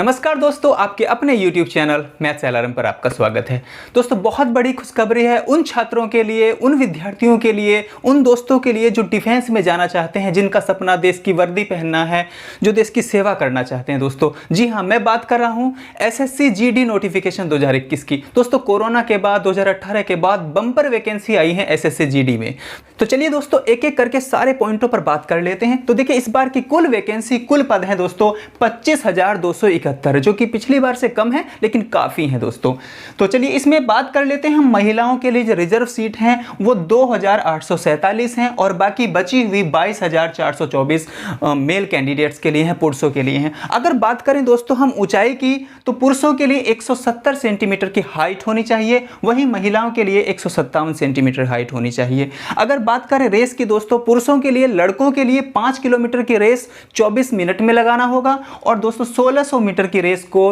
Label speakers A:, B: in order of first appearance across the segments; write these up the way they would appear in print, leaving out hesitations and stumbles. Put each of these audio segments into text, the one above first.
A: नमस्कार दोस्तों, आपके अपने YouTube चैनल मैथ्स अलार्म पर आपका स्वागत है। दोस्तों, बहुत बड़ी खुशखबरी है उन छात्रों के लिए, उन विद्यार्थियों के लिए, उन दोस्तों के लिए जो डिफेंस में जाना चाहते हैं, जिनका सपना देश की वर्दी पहनना है, जो देश की सेवा करना चाहते हैं। दोस्तों जी हाँ, मैं बात कर रहा हूँ SSC GD नोटिफिकेशन 2021 की। दोस्तों, कोरोना के बाद 2018 के बाद बम्पर वैकेंसी आई है SSC GD में। तो चलिए दोस्तों, एक एक करके सारे पॉइंटों पर बात कर लेते हैं। तो देखिए, इस बार की कुल वैकेंसी, कुल पद है दोस्तों 25,271, जो कि पिछली बार से कम है लेकिन काफ़ी है दोस्तों। तो चलिए इसमें बात कर लेते हैं। महिलाओं के लिए जो रिजर्व सीट हैं वो 2,847 हैं और बाकी बची हुई 22,424 मेल कैंडिडेट्स के लिए हैं, पुरुषों के लिए हैं। अगर बात करें दोस्तों हम ऊंचाई की, तो पुरुषों के लिए 170 सेंटीमीटर की हाइट होनी चाहिए, वहीं महिलाओं के लिए 157 सेंटीमीटर हाइट होनी चाहिए। अगर बात करें रेस की दोस्तों, पुरुषों के लिए, लड़कों के लिए 5 किलोमीटर की रेस 24 मिनट में लगाना होगा और दोस्तों 1600 मीटर की रेस को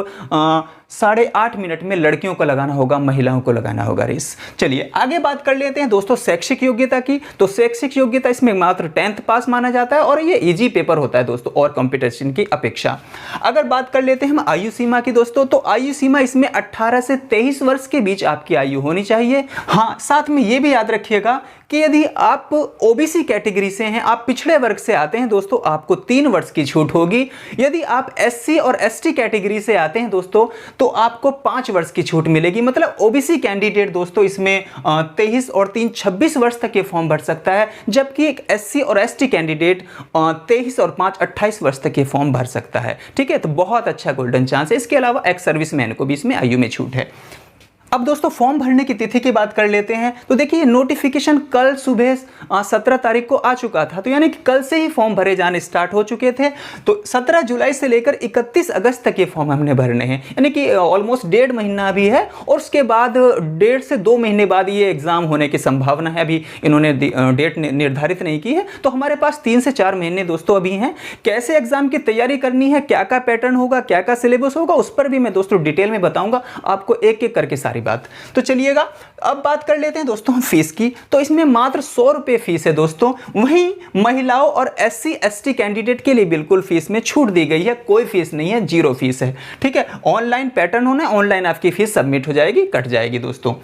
A: 8.5 मिनट में लड़कियों को लगाना होगा, महिलाओं को लगाना होगा रेस। चलिए आगे बात कर लेते हैं दोस्तों शैक्षिक योग्यता की। तो शैक्षिक योग्यता इसमें मात्र 10th पास माना जाता है और ये इजी पेपर होता है दोस्तों और कंपटीशन की अपेक्षा। अगर बात कर लेते हैं हम आयु सीमा की दोस्तों, तो आयु सीमा इसमें 18 से 23 वर्ष के बीच आपकी आयु होनी चाहिए। हाँ, साथ में ये भी याद रखिएगा कि यदि आप ओबीसी कैटेगरी से हैं, आप पिछड़े वर्ग से आते हैं दोस्तों, आपको 3 वर्ष की छूट होगी। यदि आप एससी और एसटी कैटेगरी से आते हैं दोस्तों, तो आपको 5 वर्ष की छूट मिलेगी। मतलब ओबीसी कैंडिडेट दोस्तों इसमें 23 और 3 26 वर्ष तक ये फॉर्म भर सकता है, जबकि एक एससी और एसटी कैंडिडेट 23 और 5 28 वर्ष तक ये फॉर्म भर सकता है। ठीक है, तो बहुत अच्छा गोल्डन चांस है। इसके अलावा एक्स सर्विसमैन को भी इसमें आयु में छूट है। अब दोस्तों फॉर्म भरने की तिथि की बात कर लेते हैं। तो देखिए, नोटिफिकेशन कल सुबह 17 तारीख को आ चुका था, तो यानी कि कल से ही फॉर्म भरे जाने स्टार्ट हो चुके थे। तो 17 जुलाई से लेकर 31 अगस्त तक ये फॉर्म हमने भरने हैं, यानी कि ऑलमोस्ट 1.5 महीना भी है और उसके बाद 1.5 से 2 महीने बाद ये एग्जाम होने की संभावना है। अभी इन्होंने डेट निर्धारित नहीं की है, तो हमारे पास 3 से 4 महीने दोस्तों अभी हैं। कैसे एग्जाम की तैयारी करनी है, क्या क्या पैटर्न होगा, क्या क्या सिलेबस होगा, उस पर भी मैं दोस्तों डिटेल में बताऊंगा आपको, एक एक करके सारी बात। तो चलिएगा अब बात कर लेते हैं दोस्तों हम फीस की। तो इसमें मात्र 100 रुपए फीस है दोस्तों। वहीं महिलाओं और एससी एसटी कैंडिडेट के लिए बिल्कुल फीस में छूट दी गई है, कोई फीस नहीं है, 0 फीस है। ठीक है, ऑनलाइन पैटर्न होना है, ऑनलाइन आपकी फीस सबमिट हो जाएगी, कट जाएगी दोस्तों।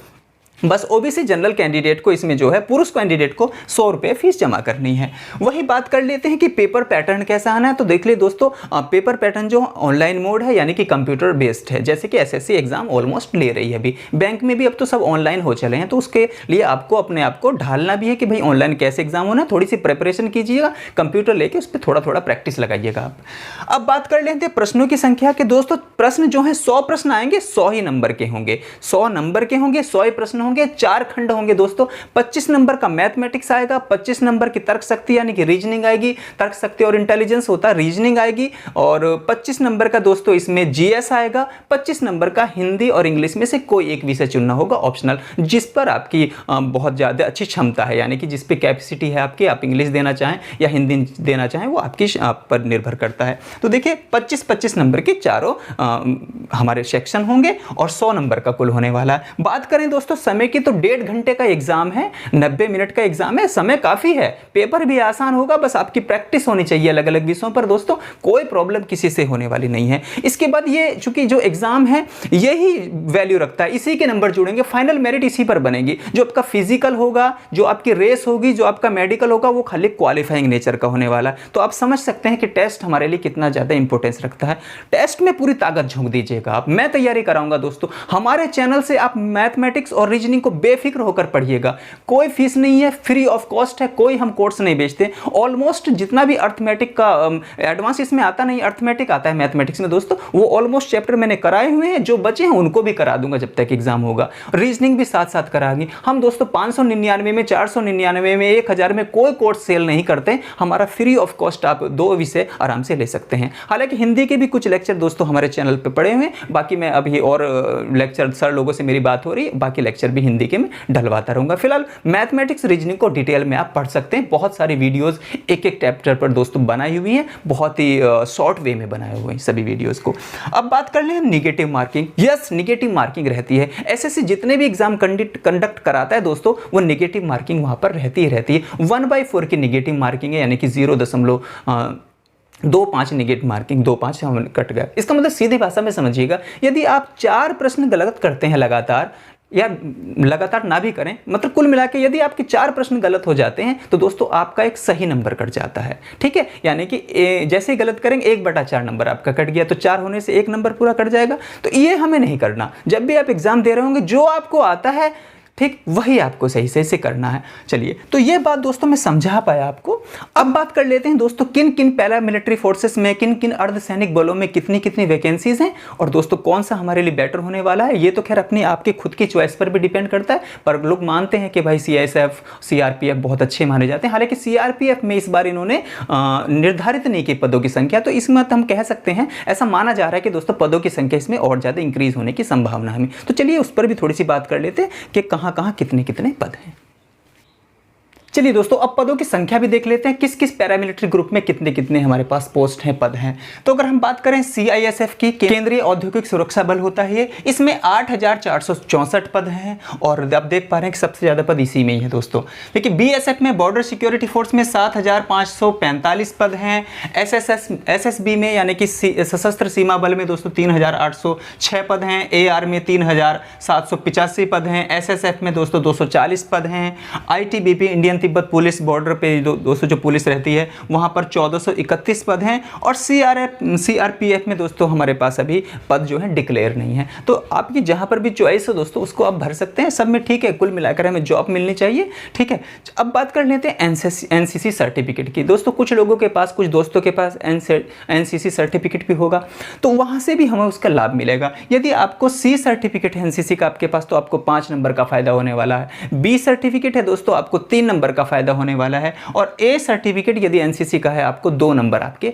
A: बस ओबीसी जनरल कैंडिडेट को इसमें जो है, पुरुष कैंडिडेट को 100 रुपए फीस जमा करनी है। वही बात कर लेते हैं कि पेपर पैटर्न कैसा आना है। तो देख ले दोस्तों, पेपर पैटर्न जो ऑनलाइन मोड है, यानी कि कंप्यूटर बेस्ड है, जैसे कि एसएससी एग्जाम ऑलमोस्ट ले रही है अभी। बैंक में भी अब तो सब ऑनलाइन हो चले हैं, तो उसके लिए आपको अपने आप को ढालना भी है कि भाई ऑनलाइन कैसे एग्जाम होना है। थोड़ी सी प्रिपरेशन कीजिएगा, कंप्यूटर लेके उस पर थोड़ा थोड़ा प्रैक्टिस लगाइएगा आप। अब बात कर लेते हैं प्रश्नों की संख्या के दोस्तों। प्रश्न जो है 100 प्रश्न आएंगे, 100 ही नंबर के होंगे, 100 नंबर के होंगे, 100 ही प्रश्न होंगे। 4 खंड होंगे दोस्तों। 25 नंबर का मैथमेटिक्स आएगा, 25 नंबर की तर्क शक्ति यानी कि रीजनिंग आएगी, तर्क शक्ति और इंटेलिजेंस होता है, रीजनिंग आएगी। और 25 नंबर का दोस्तों इसमें जीएस आएगा। 25 नंबर का हिंदी और इंग्लिश में से कोई एक विषय चुनना होगा ऑप्शनल, जिस पर आपकी बहुत ज़्यादा अच्छी क्षमता है, यानी कि जिस पे कैपेसिटी है आपकी, आप इंग्लिश देना चाहें या हिंदी देना चाहें, वो आपकी आप पर निर्भर करता है। तो देखिए 25-25 नंबर के चारों हमारे सेक्शन होंगे और 100 नंबर का कुल होने वाला है। बात करें दोस्तों समय की, तो 1.5 घंटे का एग्जाम है, 90 मिनट का एग्जाम है, समय काफी है। पेपर भी आसान होगा, बस आपकी प्रैक्टिस होनी चाहिए अलग अलग विषयों पर दोस्तों। कोई प्रॉब्लम किसी से होने वाली नहीं है। इसके बाद ये चूंकि जो एग्जाम है यही वैल्यू रखता है, इसी के नंबर जुड़ेंगे, फाइनल मेरिट इसी पर बनेगी। जो आपका फिजिकल होगा, जो आपकी रेस होगी, जो आपका मेडिकल होगा, वो खाली क्वालिफाइंग नेचर का होने वाला है। तो आप समझ सकते हैं कि टेस्ट हमारे लिए कितना ज्यादा इंपॉर्टेंस रखता है। टेस्ट में पूरी ताकत झोंक दीजिएगा आप। मैं तैयारी कराऊंगा दोस्तों। हमारे चैनल से आप मैथमेटिक्स और रीजनिंग को बेफिक्र होकर पढ़िएगा, कोई फीस नहीं है, फ्री ऑफ कॉस्ट है, कोई हम कोर्स नहीं बेचते। ऑलमोस्ट जितना भी अर्थमेटिक का एडवांस इसमें आता नहीं, अर्थमेटिक आता है मैथमेटिक्स में दोस्तों, वो ऑलमोस्ट चैप्टर मैंने कराए हुए हैं। जो बचे हैं उनको भी करा दूंगा जब तक एग्जाम होगा। रीजनिंग भी साथ साथ कराएंगे हम दोस्तों। 599 में, 499 में, 1000 में कोई कोर्स सेल नहीं करते। हमारा फ्री ऑफ कॉस्ट आप 2 विषय आराम से ले सकते हैं। हालांकि हिंदी के भी कुछ लेक्चर दोस्तों हमारे चैनल पर पड़े हुए हैं, बाकी मैं अभी और लेक्चर सर लोगों से मेरी बात हो रही है, बाकी लेक्चर भी हिंदी के में डलवाता रहूंगा। फिलहाल मैथमेटिक्स रीजनिंग को डिटेल में आप पढ़ सकते हैं। बहुत सारी वीडियोस एक एक चैप्टर पर दोस्तों बनाई हुई हैं, बहुत ही शॉर्ट वे में बनाए हुए हैं सभी वीडियोस को। अब बात कर लें negative marking. Yes, negative marking रहती है। एसएससी जितने भी एग्जाम कंडक्ट कराता है दोस्तों, वो निगेटिव मार्किंग वहां पर रहती ही रहती है। 1/4 की निगेटिव मार्किंग है, यानी कि 2-5 नेगेटिव मार्किंग, 2-5 हम कट गया। इसका मतलब सीधी भाषा में समझिएगा, यदि आप 4 प्रश्न गलत करते हैं लगातार, या लगातार ना भी करें, मतलब कुल मिला के यदि आपके 4 प्रश्न गलत हो जाते हैं तो दोस्तों आपका एक सही नंबर कट जाता है। ठीक है, यानी कि जैसे ही गलत करेंगे 1/4 नंबर आपका कट गया, तो 4 होने से 1 नंबर पूरा कट जाएगा। तो ये हमें नहीं करना। जब भी आप एग्जाम दे रहे होंगे, जो आपको आता है ठीक वही आपको सही से करना है। चलिए, तो ये बात दोस्तों मैं समझा पाया आपको। अब बात कर लेते हैं दोस्तों किन किन पैरामिलिट्री फोर्सेस में, किन किन अर्धसैनिक बलों में कितनी कितनी वैकेंसीज हैं, और दोस्तों कौन सा हमारे लिए बेटर होने वाला है। ये तो खैर अपनी आपके खुद की चॉइस पर भी डिपेंड करता है, पर लोग मानते हैं कि भाई CISF, CRPF बहुत अच्छे माने जाते हैं। हालांकि CRPF में इस बार इन्होंने निर्धारित नहीं की पदों की संख्या, तो इसमें हम कह सकते हैं, ऐसा माना जा रहा है कि दोस्तों पदों की संख्या इसमें और ज़्यादा इंक्रीज होने की संभावना है। तो चलिए उस पर भी थोड़ी सी बात कर लेते हैं कि कहाँ कितने कितने पद हैं। चलिए दोस्तों, अब पदों की संख्या भी देख लेते हैं, किस किस पैरामिलिट्री ग्रुप में कितने कितने हमारे पास पोस्ट हैं, पद हैं। तो अगर हम बात करें CISF की, केंद्रीय औद्योगिक सुरक्षा बल होता है ये, इसमें 8,464 पद हैं, और आप देख पा रहे हैं कि सबसे ज़्यादा पद इसी में ही है दोस्तों। देखिए BSF में, बॉर्डर सिक्योरिटी फोर्स में 7,545 पद हैं। SSB में यानी कि सशस्त्र सीमा बल में दोस्तों 3,806 पद हैं। AR में 3,785 पद हैं। SSF में दोस्तों 240 पद हैं। ITBP, Indian Tibet police, border पे दोस्तों जो पुलिस रहती है वहाँ पर 1431 पद हैं। और CRPF में दोस्तों हमारे पास अभी पद जो है डिक्लेयर नहीं है। तो आपकी जहाँ पर भी चॉइस हो दोस्तों उसको आप भर सकते हैं, सब में ठीक है। कुल मिलाकर हमें जॉब मिलनी चाहिए। ठीक है, अब बात कर लेते हैं NCC सर्टिफिकेट की। दोस्तों कुछ लोगों के पास, कुछ दोस्तों के पास NCC सर्टिफिकेट भी होगा, तो वहाँ से भी हमें उसका लाभ मिलेगा। यदि आपको C सर्टिफिकेट है NCC का आपके पास, तो आपको 5 नंबर का फायदा होने वाला है। B सर्टिफिकेट है दोस्तों, आपको 3 नंबर का फायदा होने वाला है। और A सर्टिफिकेट यदि NCC का है, आपको 2 नंबर आपके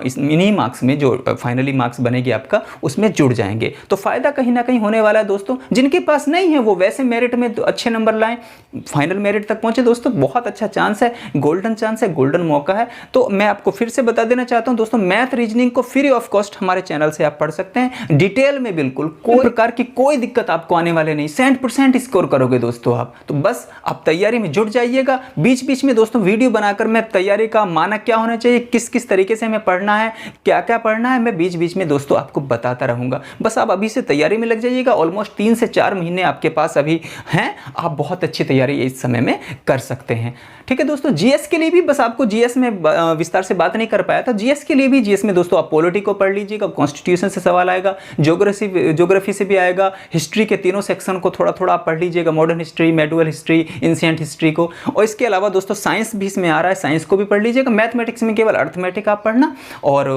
A: इस मिनी मार्क्स में, जो फाइनली मार्क्स बनेगी आपका, उसमें जुड़ जाएंगे। तो फायदा कहीं ना कहीं होने वाला है दोस्तों। जिनके पास नहीं है वो वैसे मेरिट में तो अच्छे नंबर लाएं, फाइनल मेरिट तक पहुंचे दोस्तों, बहुत अच्छा चांस है, गोल्डन चांस है, गोल्डन मौका है। तो मैं आपको फिर से बता देना चाहता हूं दोस्तों, मैथ रीजनिंग को फ्री ऑफ कॉस्ट हमारे चैनल से आप पढ़ सकते हैं, डिटेल में, बिल्कुल कोई प्रकार की कोई दिक्कत आपको आने वाले नहीं। 100% स्कोर करोगे दोस्तों आप। तो बस आप तैयारी में जुट जाइएगा। बीच बीच में दोस्तों वीडियो बनाकर मैं तैयारी का मानक क्या होना चाहिए, किस किस तरीके से हमें पढ़ना है, क्या क्या पढ़ना है, मैं बीच बीच में दोस्तों आपको बताता रहूंगा। बस आप अभी से तैयारी में लग जाइएगा। ऑलमोस्ट 3 से 4 महीने आपके पास अभी हैं, आप बहुत अच्छी तैयारी इस समय में कर सकते हैं। ठीक है दोस्तों, GS के लिए भी, बस आपको GS में विस्तार से बात नहीं कर पाया था, GS के लिए भी, GS में दोस्तों आप पॉलिटी को पढ़ लीजिएगा, कॉन्स्टिट्यूशन से सवाल आएगा, ज्योग्राफी से भी आएगा, हिस्ट्री के तीनों सेक्शन को थोड़ा थोड़ा आप पढ़ लीजिएगा, modern history, medieval history, ancient history को। और इसके अलावा दोस्तों साइंस भी इसमें आ रहा है, साइंस को भी पढ़ लीजिएगा। मैथमेटिक्स में केवल अर्थमेटिक आप पढ़ना, और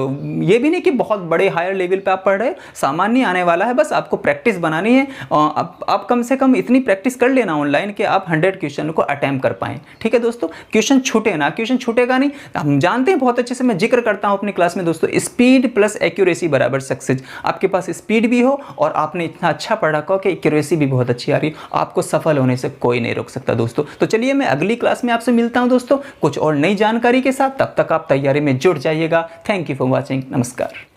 A: ये भी नहीं कि बहुत बड़े हायर लेवल पे आप पढ़ रहे, सामान्य आने वाला है, बस आपको प्रैक्टिस बनानी है। आप कम से कम इतनी प्रैक्टिस कर लेना ऑनलाइन कि आप 100 क्वेश्चन को अटेम्प्ट कर पाएं। ठीक है दोस्तों, क्वेश्चन छूटे ना, क्वेश्चन छूटेगा नहीं, हम जानते हैं बहुत अच्छे से। मैं जिक्र करता हूं अपनी क्लास में दोस्तों, स्पीड प्लस एक्यूरेसी बराबर सक्सेस। आपके पास स्पीड भी हो और आपने इतना अच्छा पढ़ा हो कि एक्यूरेसी भी बहुत अच्छी आ रही, आपको सफल होने से कोई नहीं रोक सकता दोस्तों। तो चलिए मैं अगली क्लास में आपसे मिलता हूं दोस्तों, कुछ और नई जानकारी के साथ। तब तक आप तैयारी में जुट जाइएगा। Thank you for watching. नमस्कार।